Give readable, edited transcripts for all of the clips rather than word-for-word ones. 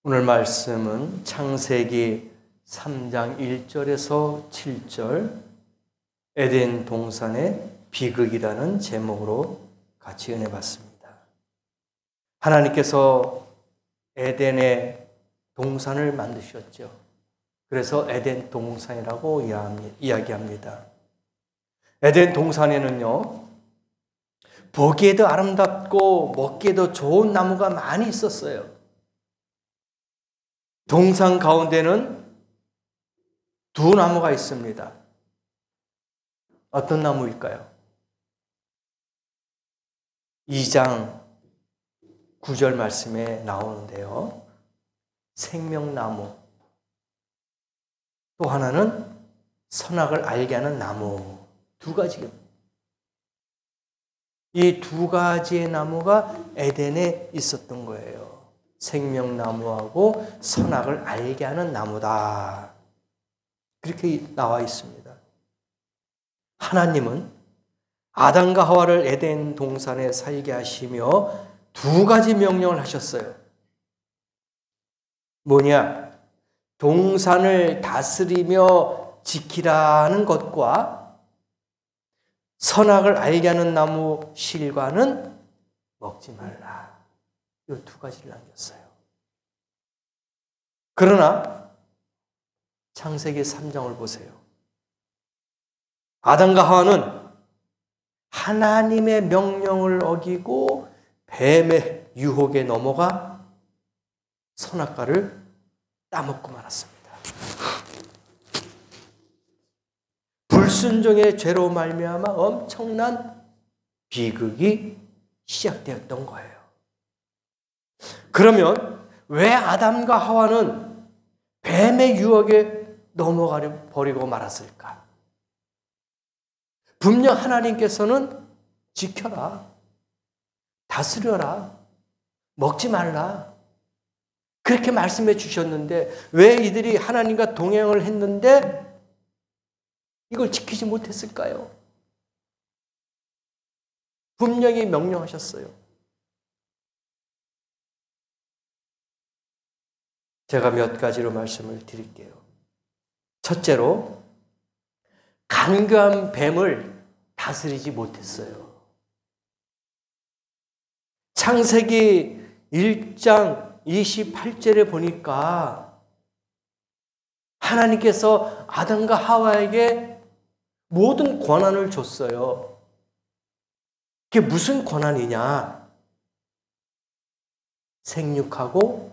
오늘 말씀은 창세기 3장 1절에서 7절 에덴 동산의 비극이라는 제목으로 같이 은혜 받습니다. 하나님께서 에덴의 동산을 만드셨죠. 그래서 에덴 동산이라고 이야기합니다. 에덴 동산에는요, 보기에도 아름답고 먹기에도 좋은 나무가 많이 있었어요. 동산 가운데는 두 나무가 있습니다. 어떤 나무일까요? 2장 9절 말씀에 나오는데요. 생명나무. 또 하나는 선악을 알게 하는 나무. 두 가지가. 이 두 가지의 나무가 에덴에 있었던 거예요. 생명나무하고 선악을 알게 하는 나무다. 그렇게 나와 있습니다. 하나님은 아담과 하와를 에덴 동산에 살게 하시며 두 가지 명령을 하셨어요. 뭐냐? 동산을 다스리며 지키라는 것과 선악을 알게 하는 나무 실과는 먹지 말라. 이 두 가지를 남겼어요. 그러나 창세기 3장을 보세요. 아담과 하와는 하나님의 명령을 어기고 뱀의 유혹에 넘어가 선악과를 따먹고 말았습니다. 불순종의 죄로 말미암아 엄청난 비극이 시작되었던 거예요. 그러면 왜 아담과 하와는 뱀의 유혹에 넘어가 버리고 말았을까? 분명 하나님께서는 지켜라, 다스려라, 먹지 말라 그렇게 말씀해 주셨는데 왜 이들이 하나님과 동행을 했는데 이걸 지키지 못했을까요? 분명히 명령하셨어요. 제가 몇 가지로 말씀을 드릴게요. 첫째로, 간교한 뱀을 다스리지 못했어요. 창세기 1장 28절에 보니까 하나님께서 아담과 하와에게 모든 권한을 줬어요. 그게 무슨 권한이냐? 생육하고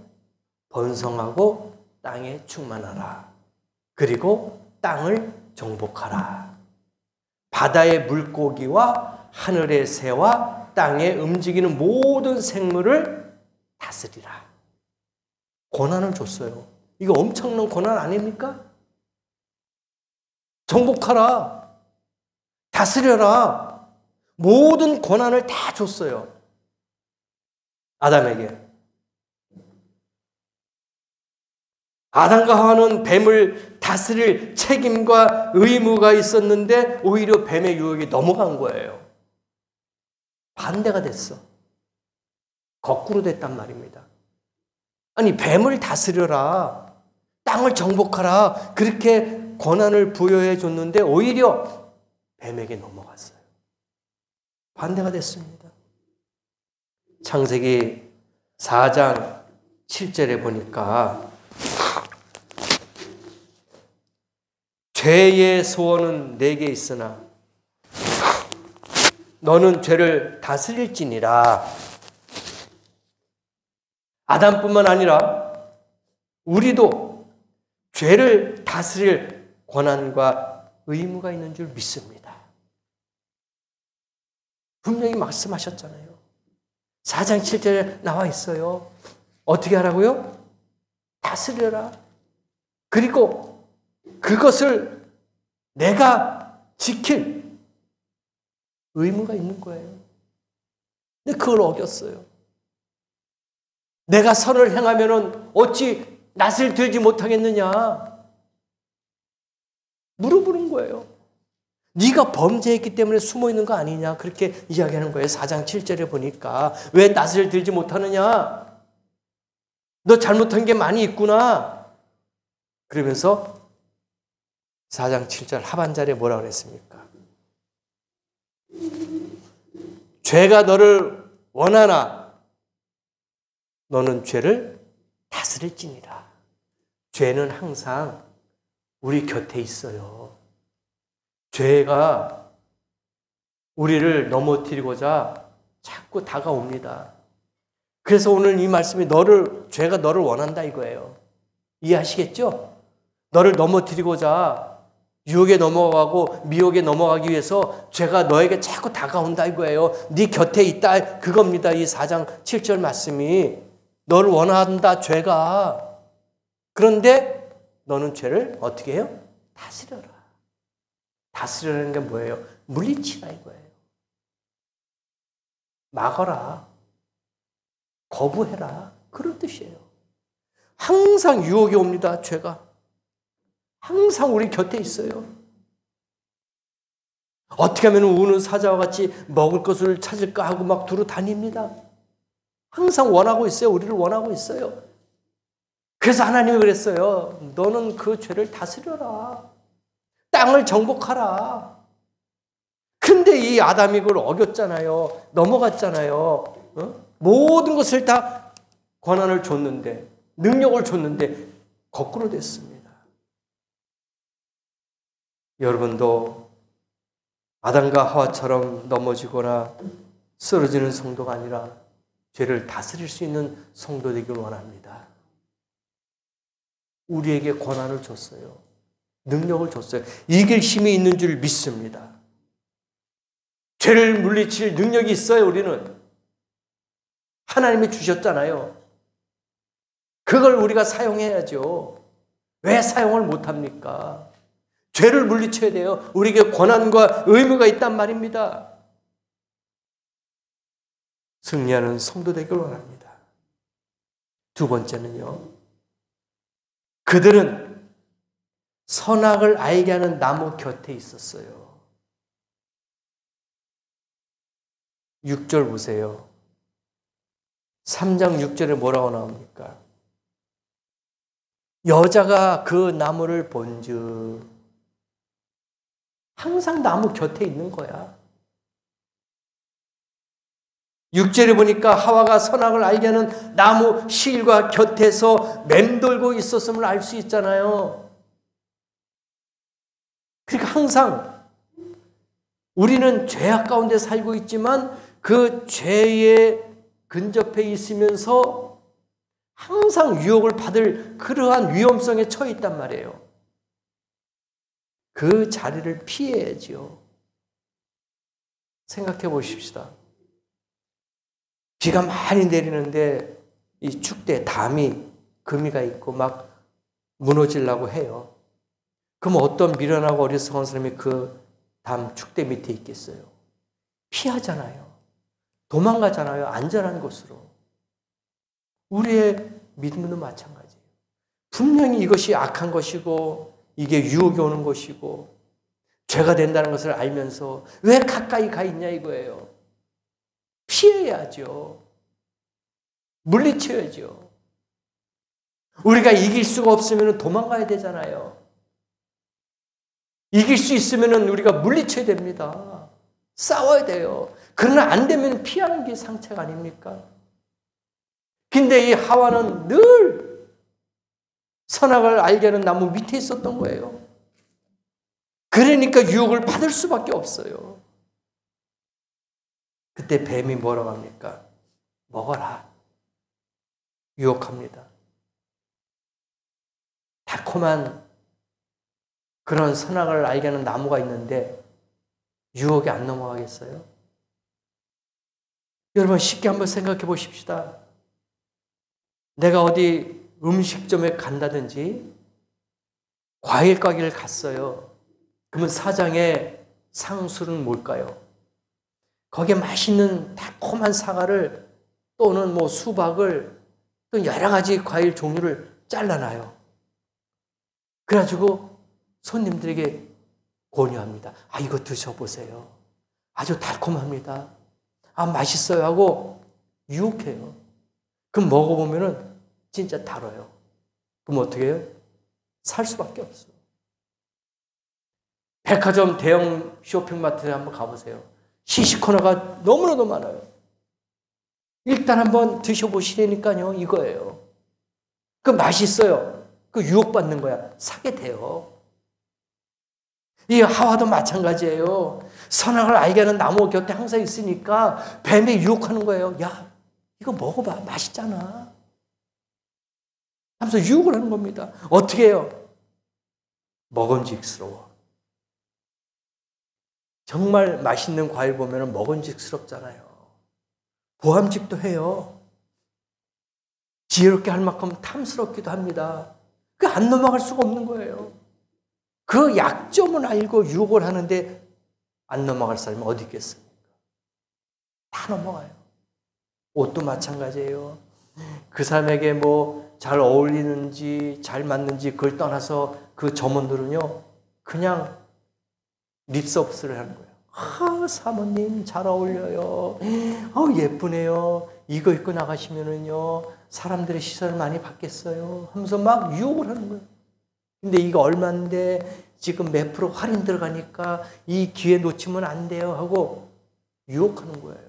번성하고 땅에 충만하라. 그리고 땅을 정복하라. 바다의 물고기와 하늘의 새와 땅에 움직이는 모든 생물을 다스리라. 권한을 줬어요. 이거 엄청난 권한 아닙니까? 정복하라. 다스려라. 모든 권한을 다 줬어요. 아담에게. 아담과 하와는 뱀을 다스릴 책임과 의무가 있었는데 오히려 뱀의 유혹에 넘어간 거예요. 반대가 됐어. 거꾸로 됐단 말입니다. 아니, 뱀을 다스려라, 땅을 정복하라 그렇게 권한을 부여해 줬는데 오히려 뱀에게 넘어갔어요. 반대가 됐습니다. 창세기 4장 7절에 보니까 죄의 소원은 내게 있으나 너는 죄를 다스릴지니라. 아담뿐만 아니라 우리도 죄를 다스릴 권한과 의무가 있는 줄 믿습니다. 분명히 말씀하셨잖아요. 4장 7절에 나와 있어요. 어떻게 하라고요? 다스려라. 그리고 그것을 내가 지킬 의무가 있는 거예요. 근데 그걸 어겼어요. 내가 선을 행하면 어찌 낯을 들지 못하겠느냐 물어보는 거예요. 네가 범죄했기 때문에 숨어 있는 거 아니냐 그렇게 이야기하는 거예요. 4장 7절에 보니까 왜 낯을 들지 못하느냐? 너 잘못한 게 많이 있구나. 그러면서 4장 7절 하반절에 뭐라 그랬습니까? 죄가 너를 원하나 너는 죄를 다스릴지니라. 죄는 항상 우리 곁에 있어요. 죄가 우리를 넘어뜨리고자 자꾸 다가옵니다. 그래서 오늘 이 말씀이 죄가 너를 원한다 이거예요. 이해하시겠죠? 너를 넘어뜨리고자 유혹에 넘어가고 미혹에 넘어가기 위해서 죄가 너에게 자꾸 다가온다 이거예요. 네 곁에 있다 그겁니다. 이 4장 7절 말씀이 너를 원한다 죄가. 그런데 너는 죄를 어떻게 해요? 다스려라. 다스리라는 게 뭐예요? 물리치라 이거예요. 막아라. 거부해라. 그런 뜻이에요. 항상 유혹이 옵니다. 죄가. 항상 우리 곁에 있어요. 어떻게 하면 우는 사자와 같이 먹을 것을 찾을까 하고 막 두루 다닙니다. 항상 원하고 있어요. 우리를 원하고 있어요. 그래서 하나님이 그랬어요. 너는 그 죄를 다스려라. 땅을 정복하라. 근데 이 아담이 그걸 어겼잖아요. 넘어갔잖아요. 모든 것을 다 권한을 줬는데, 능력을 줬는데 거꾸로 됐습니다. 여러분도 아담과 하와처럼 넘어지거나 쓰러지는 성도가 아니라 죄를 다스릴 수 있는 성도 되길 원합니다. 우리에게 권한을 줬어요. 능력을 줬어요. 이길 힘이 있는 줄 믿습니다. 죄를 물리칠 능력이 있어요. 우리는 하나님이 주셨잖아요. 그걸 우리가 사용해야죠. 왜 사용을 못합니까? 죄를 물리쳐야 돼요. 우리에게 권한과 의무가 있단 말입니다. 승리하는 성도 되길 원합니다. 두 번째는요. 그들은 선악을 알게 하는 나무 곁에 있었어요. 6절 보세요. 3장 6절에 뭐라고 나옵니까? 여자가 그 나무를 본즉 항상 나무 곁에 있는 거야. 6절에 보니까 하와가 선악을 알게 하는 나무 실과 곁에서 맴돌고 있었음을 알 수 있잖아요. 그러니까 항상 우리는 죄악 가운데 살고 있지만 그 죄에 근접해 있으면서 항상 유혹을 받을 그러한 위험성에 처해 있단 말이에요. 그 자리를 피해야지요. 생각해 보십시다. 비가 많이 내리는데 이 축대에 담이 금이가 있고 막 무너지려고 해요. 그럼 어떤 미련하고 어리석은 사람이 그 담 축대 밑에 있겠어요? 피하잖아요. 도망가잖아요. 안전한 곳으로. 우리의 믿음도 마찬가지예요. 분명히 이것이 악한 것이고 이게 유혹이 오는 것이고 죄가 된다는 것을 알면서 왜 가까이 가 있냐 이거예요. 피해야죠. 물리쳐야죠. 우리가 이길 수가 없으면 도망가야 되잖아요. 이길 수 있으면 우리가 물리쳐야 됩니다. 싸워야 돼요. 그러나 안 되면 피하는 게 상책 아닙니까? 근데 이 하와는 늘 선악을 알게 하는 나무 밑에 있었던 거예요. 그러니까 유혹을 받을 수밖에 없어요. 그때 뱀이 뭐라고 합니까? 먹어라. 유혹합니다. 달콤한 그런 선악을 알게 하는 나무가 있는데 유혹이 안 넘어가겠어요? 여러분 쉽게 한번 생각해 보십시다. 내가 어디 음식점에 간다든지 과일 가게를 갔어요. 그러면 사장의 상술은 뭘까요? 거기에 맛있는 달콤한 사과를 또는 뭐 수박을 또 여러 가지 과일 종류를 잘라놔요. 그래가지고 손님들에게 권유합니다. 아, 이거 드셔보세요. 아주 달콤합니다. 아, 맛있어요 하고 유혹해요. 그럼 먹어보면은 진짜 다뤄요. 그럼 어떻게 해요? 살 수밖에 없어. 백화점 대형 쇼핑마트에 한번 가보세요. 시식코너가 너무나도 많아요. 일단 한번 드셔보시라니까요. 이거예요. 그 맛있어요. 그 유혹받는 거야. 사게 돼요. 이 하와도 마찬가지예요. 선악을 알게 하는 나무 곁에 항상 있으니까 뱀에 유혹하는 거예요. 야, 이거 먹어봐. 맛있잖아. 하면서 유혹을 하는 겁니다. 어떻게 해요? 먹음직스러워. 정말 맛있는 과일 보면 먹음직스럽잖아요. 보암직도 해요. 지혜롭게 할 만큼 탐스럽기도 합니다. 그 안 넘어갈 수가 없는 거예요. 그 약점은 알고 유혹을 하는데 안 넘어갈 사람이 어디 있겠습니까? 다 넘어가요. 옷도 마찬가지예요. 그 사람에게 뭐 잘 어울리는지 잘 맞는지 그걸 떠나서 그 점원들은요 그냥 립서비스를 하는 거예요. 아, 사모님 잘 어울려요. 예쁘네요. 이거 입고 나가시면은요 사람들의 시선을 많이 받겠어요. 하면서 막 유혹을 하는 거예요. 근데 이거 얼마인데 지금 몇 프로 할인 들어가니까 이 기회 놓치면 안 돼요 하고 유혹하는 거예요.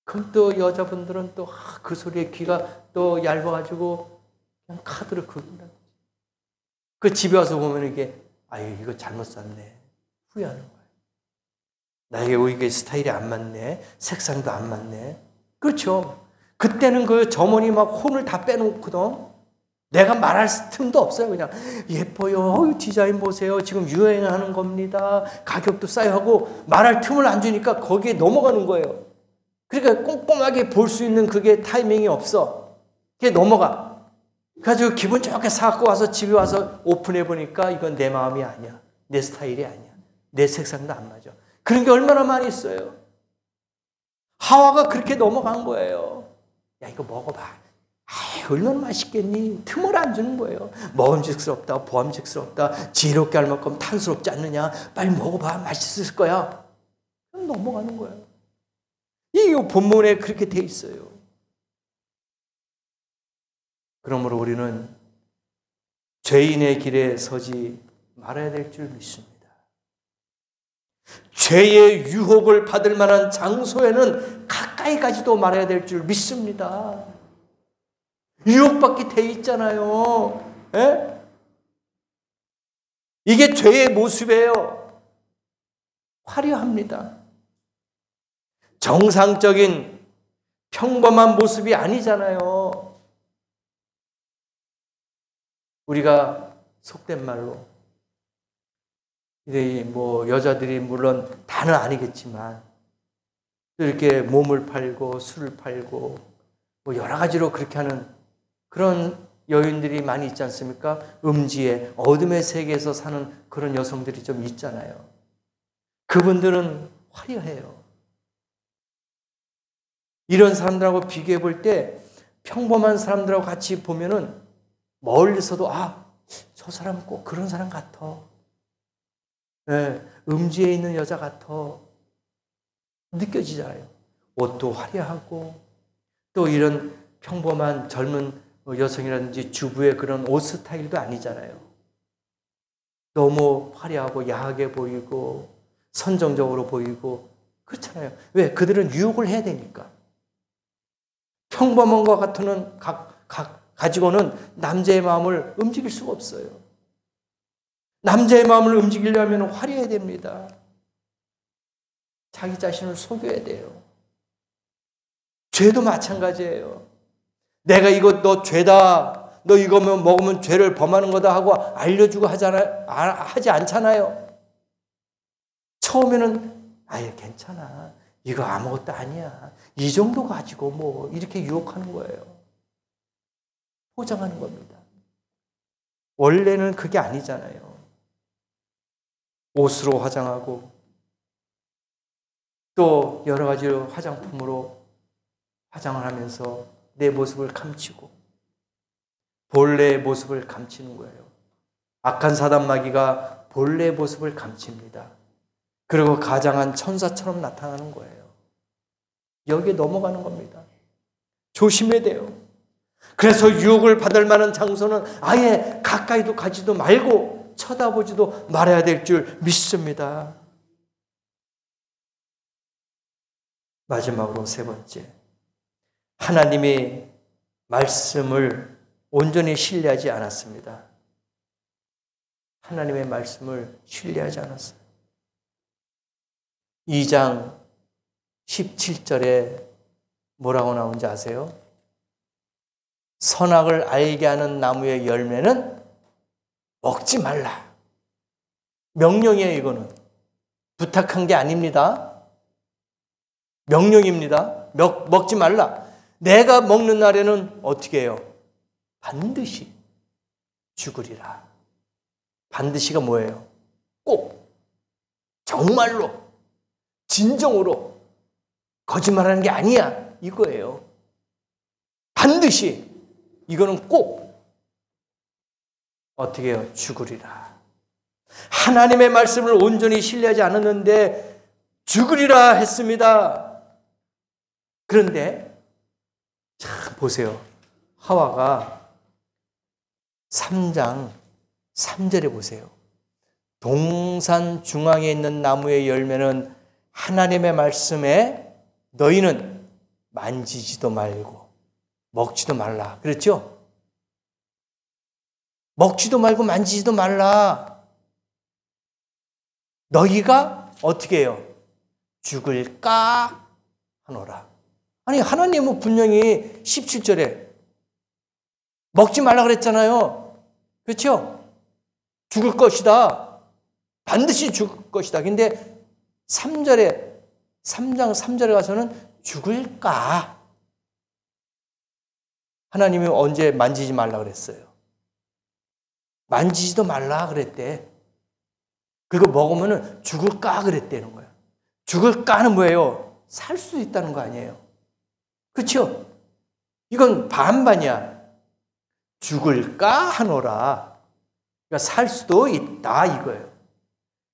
그럼 또 여자분들은 또 그 소리에 귀가 또 얇아가지고 그냥 카드를 긁는다. 그 집에 와서 보면 이게 아유 이거 잘못 샀네 후회하는 거예요. 나에게 이게 스타일이 안 맞네. 색상도 안 맞네. 그렇죠. 그때는 그 점원이 막 혼을 다 빼놓거든. 내가 말할 틈도 없어요. 그냥 예뻐요. 디자인 보세요. 지금 유행하는 겁니다. 가격도 싸요 하고 말할 틈을 안 주니까 거기에 넘어가는 거예요. 그러니까 꼼꼼하게 볼 수 있는 그게 타이밍이 없어. 그게 넘어가. 그래가지고 기분 좋게 사갖고 와서 집에 와서 오픈해 보니까 이건 내 마음이 아니야. 내 스타일이 아니야. 내 색상도 안 맞아. 그런 게 얼마나 많이 있어요. 하와가 그렇게 넘어간 거예요. 야 이거 먹어봐. 얼마나 맛있겠니? 틈을 안 주는 거예요. 먹음직스럽다, 보암직스럽다, 지혜롭게 할 만큼 탐스럽지 않느냐? 빨리 먹어봐. 맛있을 거야. 그럼 넘어가는 거예요. 이 본문에 그렇게 돼 있어요. 그러므로 우리는 죄인의 길에 서지 말아야 될 줄 믿습니다. 죄의 유혹을 받을 만한 장소에는 가까이 가지도 말아야 될 줄 믿습니다. 유혹받게 돼 있잖아요. 에? 이게 죄의 모습이에요. 화려합니다. 정상적인 평범한 모습이 아니잖아요. 우리가 속된 말로 뭐 여자들이 물론 다는 아니겠지만 이렇게 몸을 팔고 술을 팔고 뭐 여러 가지로 그렇게 하는 그런 여인들이 많이 있지 않습니까? 음지에 어둠의 세계에서 사는 그런 여성들이 좀 있잖아요. 그분들은 화려해요. 이런 사람들하고 비교해 볼 때 평범한 사람들하고 같이 보면은 멀리서도 저 사람은 꼭 그런 사람 같아. 네, 음지에 있는 여자 같아. 느껴지잖아요. 옷도 화려하고 또 이런 평범한 젊은 여성이라든지 주부의 그런 옷 스타일도 아니잖아요. 너무 화려하고 야하게 보이고 선정적으로 보이고 그렇잖아요. 왜? 그들은 유혹을 해야 되니까. 평범한 것 같은 가지고는 남자의 마음을 움직일 수가 없어요. 남자의 마음을 움직이려면 화려해야 됩니다. 자기 자신을 속여야 돼요. 죄도 마찬가지예요. 내가 이거 너 죄다. 너 이거 먹으면 죄를 범하는 거다 하고 알려주고 하지 않잖아요. 처음에는 괜찮아. 이거 아무것도 아니야. 이 정도 가지고 뭐 이렇게 유혹하는 거예요. 포장하는 겁니다. 원래는 그게 아니잖아요. 옷으로 화장하고 또 여러 가지로 화장품으로 화장을 하면서 내 모습을 감추고 본래의 모습을 감추는 거예요. 악한 사단 마귀가 본래의 모습을 감춥니다. 그리고 가장한 천사처럼 나타나는 거예요. 여기에 넘어가는 겁니다. 조심해야 돼요. 그래서 유혹을 받을 만한 장소는 아예 가까이도 가지도 말고 쳐다보지도 말아야 될 줄 믿습니다. 마지막으로 세 번째, 하나님의 말씀을 온전히 신뢰하지 않았습니다. 하나님의 말씀을 신뢰하지 않았어요. 2장 17절에 뭐라고 나오는지 아세요? 선악을 알게 하는 나무의 열매는 먹지 말라. 명령이에요, 이거는. 부탁한 게 아닙니다. 명령입니다. 먹지 말라. 내가 먹는 날에는 어떻게 해요? 반드시 죽으리라. 반드시가 뭐예요? 꼭, 정말로, 진정으로 거짓말하는 게 아니야. 이거예요. 반드시, 이거는 꼭 어떻게 해요? 죽으리라. 하나님의 말씀을 온전히 신뢰하지 않았는데 죽으리라 했습니다. 그런데 자, 보세요. 하와가 3장 3절에 보세요. 동산 중앙에 있는 나무의 열매는 하나님의 말씀에 너희는 만지지도 말고 먹지도 말라. 그렇죠? 먹지도 말고 만지지도 말라. 너희가 어떻게 해요? 죽을까 하노라. 아니, 하나님은 분명히 17절에 먹지 말라 그랬잖아요. 그렇죠? 죽을 것이다. 반드시 죽을 것이다. 근데 3장 3절에 가서는 죽을까? 하나님이 언제 만지지 말라 그랬어요? 만지지도 말라 그랬대. 그거 먹으면 죽을까 그랬다는 거예요. 죽을까는 뭐예요? 살 수도 있다는 거 아니에요. 그렇죠? 이건 반반이야. 죽을까 하노라. 그러니까 살 수도 있다 이거예요.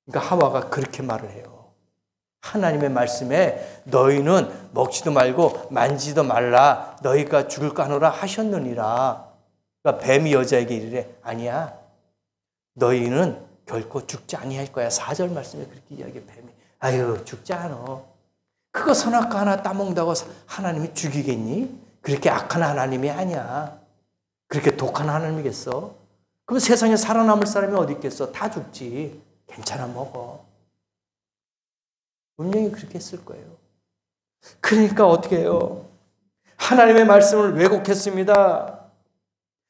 그러니까 하와가 그렇게 말을 해요. 하나님의 말씀에 너희는 먹지도 말고 만지도 말라. 너희가 죽을까 하노라 하셨느니라. 그러니까 뱀이 여자에게 이르래. 아니야. 너희는 결코 죽지 아니할 거야. 4절 말씀에 그렇게 이야기해. 뱀이. 아유, 죽지 않아. 그거 선악과 하나 따먹는다고 하나님이 죽이겠니? 그렇게 악한 하나님이 아니야. 그렇게 독한 하나님이겠어? 그럼 세상에 살아남을 사람이 어디 있겠어? 다 죽지. 괜찮아, 먹어. 분명히 그렇게 했을 거예요. 그러니까 어떻게 해요? 하나님의 말씀을 왜곡했습니다.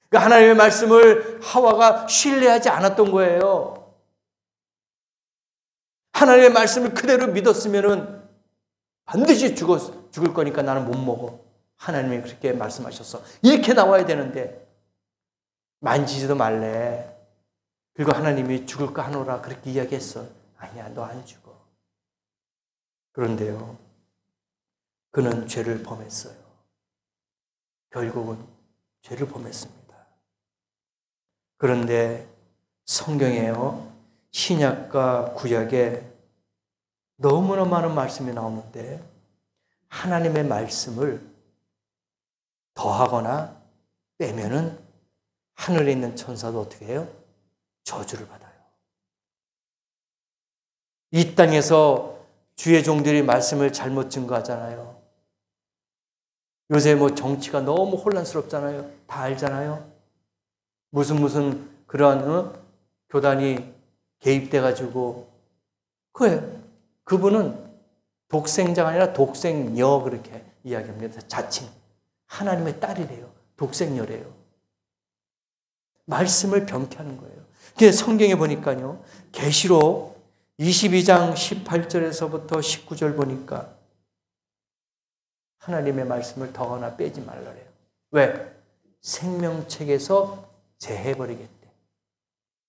그러니까 하나님의 말씀을 하와가 신뢰하지 않았던 거예요. 하나님의 말씀을 그대로 믿었으면은 반드시 죽을 거니까 나는 못 먹어. 하나님이 그렇게 말씀하셨어. 이렇게 나와야 되는데 만지지도 말래. 그리고 하나님이 죽을까 하노라 그렇게 이야기했어. 아니야, 너 안 죽어. 그런데요, 그는 죄를 범했어요. 결국은 죄를 범했습니다. 그런데 성경에요, 신약과 구약에 너무나 많은 말씀이 나오는데 하나님의 말씀을 더하거나 빼면은 하늘에 있는 천사도 어떻게 해요? 저주를 받아요. 이 땅에서 주의 종들이 말씀을 잘못 증거하잖아요. 요새 뭐 정치가 너무 혼란스럽잖아요. 다 알잖아요. 무슨 그러한 교단이 개입돼가지고 그분은 독생자가 아니라 독생녀 그렇게 이야기합니다. 자칭 하나님의 딸이래요. 독생녀래요. 말씀을 병케하는 거예요. 근데 성경에 보니까요, 계시록 22장 18절에서부터 19절 보니까 하나님의 말씀을 더하거나 빼지 말라래요. 왜? 생명책에서 제해버리겠대.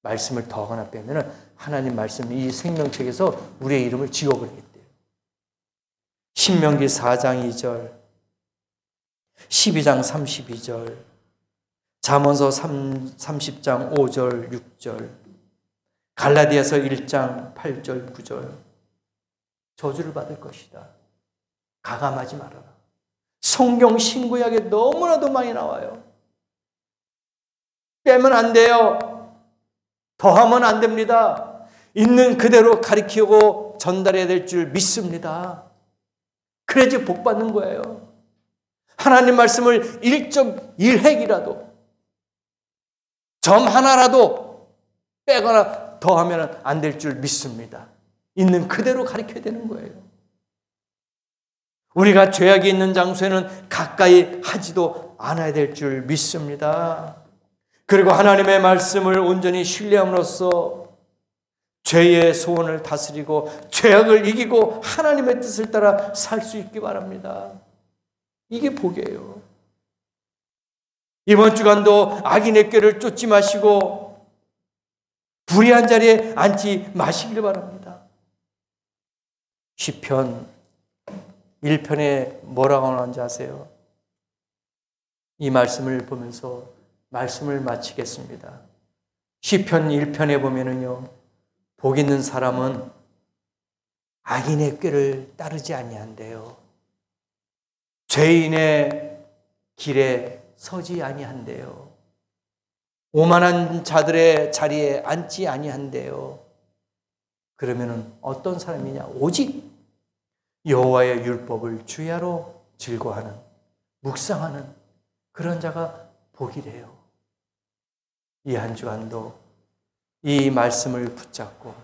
말씀을 더하거나 빼면 하나님 말씀 이 생명책에서 우리의 이름을 지워버리겠대요. 신명기 4장 2절, 12장 32절, 잠언서 30장 5절 6절, 갈라디아서 1장 8절 9절 저주를 받을 것이다. 가감하지 말아라. 성경 신구약에 너무나도 많이 나와요. 빼면 안 돼요. 더하면 안 됩니다. 있는 그대로 가르치고 전달해야 될 줄 믿습니다. 그래야지 복 받는 거예요. 하나님 말씀을 1.1획이라도 점 하나라도 빼거나 더하면 안 될 줄 믿습니다. 있는 그대로 가르쳐야 되는 거예요. 우리가 죄악이 있는 장소에는 가까이 하지도 않아야 될 줄 믿습니다. 그리고 하나님의 말씀을 온전히 신뢰함으로써 죄의 소원을 다스리고 죄악을 이기고 하나님의 뜻을 따라 살 수 있기 바랍니다. 이게 복이에요. 이번 주간도 악인의 꾀를 쫓지 마시고 불의한 자리에 앉지 마시길 바랍니다. 시편 1편에 뭐라고 하는지 아세요? 이 말씀을 보면서 말씀을 마치겠습니다. 시편 1편에 보면은요, 복 있는 사람은 악인의 꾀를 따르지 아니한대요. 죄인의 길에 서지 아니한대요. 오만한 자들의 자리에 앉지 아니한대요. 그러면은 어떤 사람이냐? 오직 여호와의 율법을 주야로 즐거워하는, 묵상하는 그런 자가 복이래요. 이 한 주간도 이 말씀을 붙잡고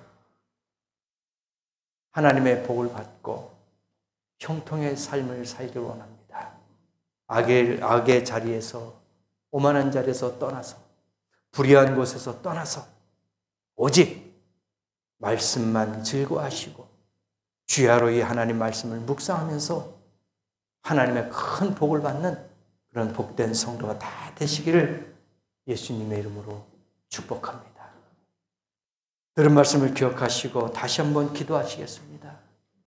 하나님의 복을 받고 형통의 삶을 살기를 원합니다. 악의 자리에서, 오만한 자리에서 떠나서, 불의한 곳에서 떠나서 오직 말씀만 즐거워하시고 주야로 이 하나님 말씀을 묵상하면서 하나님의 큰 복을 받는 그런 복된 성도가 다 되시기를 예수님의 이름으로 축복합니다. 들은 말씀을 기억하시고 다시 한번 기도하시겠습니다.